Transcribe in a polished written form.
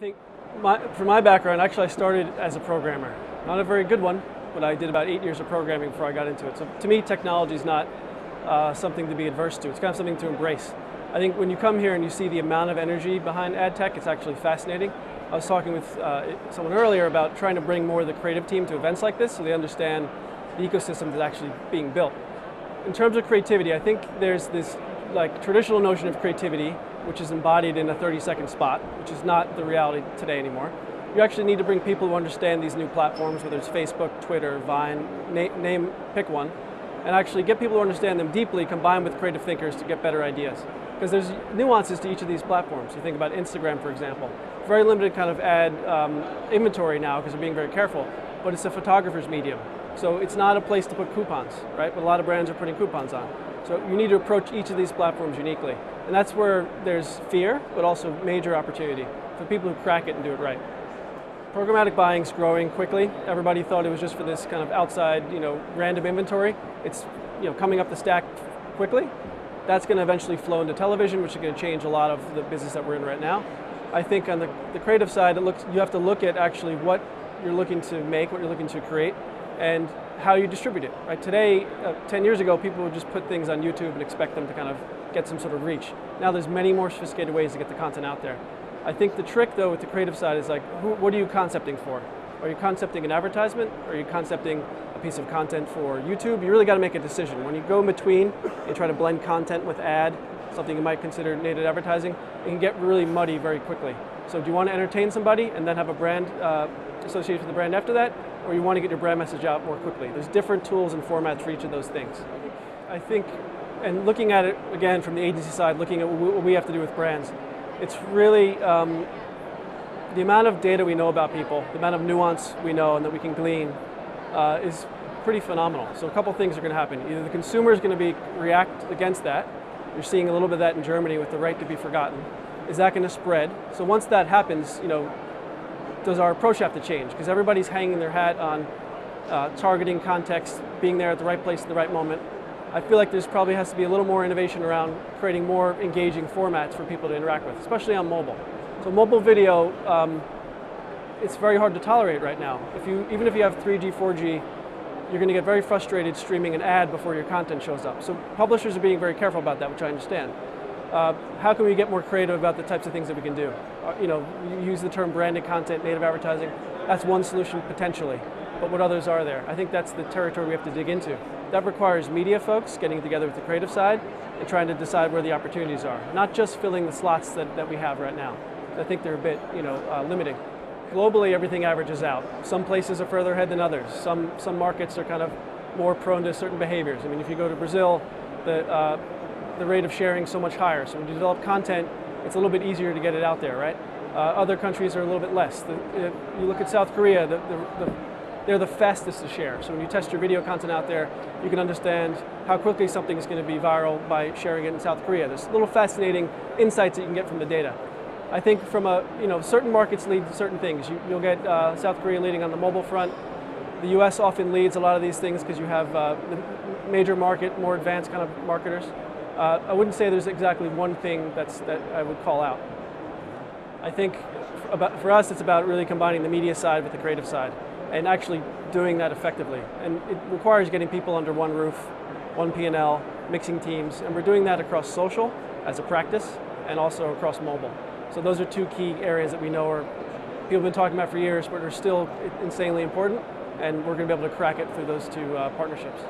think from my background, actually I started as a programmer. Not a very good one, but I did about 8 years of programming before I got into it. So to me, technology is not something to be adverse to. It's kind of something to embrace. I think when you come here and you see the amount of energy behind ad tech, it's actually fascinating. I was talking with someone earlier about trying to bring more of the creative team to events like this so they understand the ecosystem that's actually being built. In terms of creativity, I think there's this traditional notion of creativity, which is embodied in a 30-second spot, which is not the reality today anymore. You actually need to bring people who understand these new platforms, whether it's Facebook, Twitter, Vine, pick one, and actually get people who understand them deeply, combined with creative thinkers to get better ideas. Because there's nuances to each of these platforms. You think about Instagram, for example. Very limited kind of ad inventory now because they're being very careful, but it's a photographer's medium. So it's not a place to put coupons, right? But a lot of brands are putting coupons on. So you need to approach each of these platforms uniquely. And that's where there's fear, but also major opportunity for people who crack it and do it right. Programmatic buying is growing quickly. Everybody thought it was just for this kind of outside, random inventory. It's, coming up the stack quickly. That's going to eventually flow into television, which is going to change a lot of the business that we're in right now. I think on the creative side, you have to look at actually what you're looking to make, what you're looking to create, and how you distribute it. Right? Today, 10 years ago, people would just put things on YouTube and expect them to kind of get some sort of reach. Now there's many more sophisticated ways to get the content out there. I think the trick, though, with the creative side is what are you concepting for? Are you concepting an advertisement? Or are you concepting a piece of content for YouTube? You really got to make a decision. When you go in between and try to blend content with ad, something you might consider native advertising, it can get really muddy very quickly. So do you want to entertain somebody and then have a brand associated with the brand after that? Or you want to get your brand message out more quickly? There's different tools and formats for each of those things. I think, and looking at it again from the agency side, looking at what we have to do with brands, it's really the amount of data we know about people, the amount of nuance we know and that we can glean is pretty phenomenal. So a couple things are going to happen. Either the consumer is going to react against that. You're seeing a little bit of that in Germany with the right to be forgotten. Is that going to spread? So once that happens, does our approach have to change? Because everybody's hanging their hat on targeting context, being there at the right place at the right moment. I feel like there's probably has to be a little more innovation around creating more engaging formats for people to interact with, especially on mobile. So mobile video, it's very hard to tolerate right now. Even if you have 3G, 4G, you're going to get very frustrated streaming an ad before your content shows up. So publishers are being very careful about that, which I understand. How can we get more creative about the types of things that we can do? You use the term branded content, native advertising. That's one solution potentially, but what others are there? I think that's the territory we have to dig into. That requires media folks getting together with the creative side and trying to decide where the opportunities are, not just filling the slots that we have right now. I think they're a bit limiting. Globally, everything averages out. Some places are further ahead than others. Some markets are kind of more prone to certain behaviors. I mean, if you go to Brazil, the rate of sharing is so much higher. So when you develop content, it's a little bit easier to get it out there, right? Other countries are a little bit less. You look at South Korea, they're the fastest to share. So when you test your video content out there, you can understand how quickly something is going to be viral by sharing it in South Korea. There's little fascinating insights that you can get from the data. I think from certain markets lead to certain things. You'll get South Korea leading on the mobile front. The US often leads a lot of these things because you have the major market, more advanced kind of marketers. I wouldn't say there's exactly one thing that I would call out. I think for us, it's about really combining the media side with the creative side and actually doing that effectively. And it requires getting people under one roof, one P&L, mixing teams, and we're doing that across social as a practice and also across mobile. So those are two key areas that we know people have been talking about for years, but are still insanely important, and we're going to be able to crack it through those two partnerships.